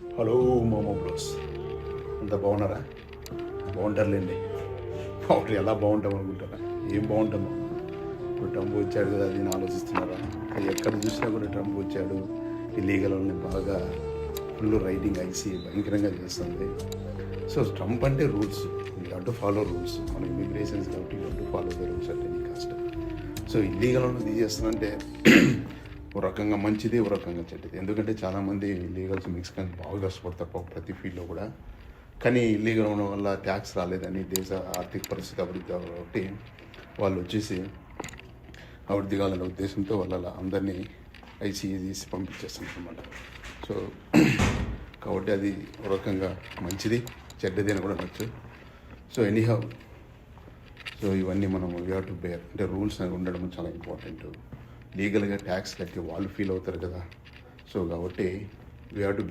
Hello momo bros, అంత బాగున్నారా? బాగుంటారులేండి. బాగుంటారు, ఎలా బాగుంటాం అనుకుంటారా? ఏం బాగుంటామో. ఇప్పుడు ట్రంప్ వచ్చాడు కదా, అది ఆలోచిస్తున్నారా? ఎక్కడ చూసినా కూడా ట్రంప్ వచ్చాడు, ఇల్లీగల్ వాళ్ళని బాగా ఫుల్ రైడింగ్ ఐసీ భయంకరంగా చేస్తుంది. సో ట్రంప్ అంటే rules, you have to follow rules. మన ఇమిగ్రేషన్స్ కాబట్టి you have to follow the rules at any cost. So illegal వాళ్ళని తీసేస్తుందంటే ఒక రకంగా మంచిది, ఒక రకంగా చెడ్డది. ఎందుకంటే చాలామంది ఇల్లీగల్స్ మిక్స్ కానీ బాగా కష్టపడతారు ప్రతి ఫీల్డ్లో కూడా. కానీ ఇల్లీగల్ ఉండడం వల్ల ట్యాక్స్ రాలేదని దేశ ఆర్థిక పరిస్థితి అభివృద్ధి కాబట్టి వాళ్ళు వచ్చేసి అభివృద్ధి కావాలనే ఉద్దేశంతో వాళ్ళ అందరినీ ఐసీఏ తీసి పంపించేస్తున్నారు అన్నమాట. సో కాబట్టి అది ఒక రకంగా మంచిది, చెడ్డది అని కూడా అనొచ్చు. సో ఎనీహౌ, సో ఇవన్నీ మనం వీ హ్యావ్ టు బేర్, అంటే రూల్స్ అనేవి ఉండడం చాలా ఇంపార్టెంట్. లీగల్గా ట్యాక్స్ కట్టి వాళ్ళు ఫీల్ అవుతారు కదా. సో కాబట్టి వీ హ్యావ్ టు బేర్.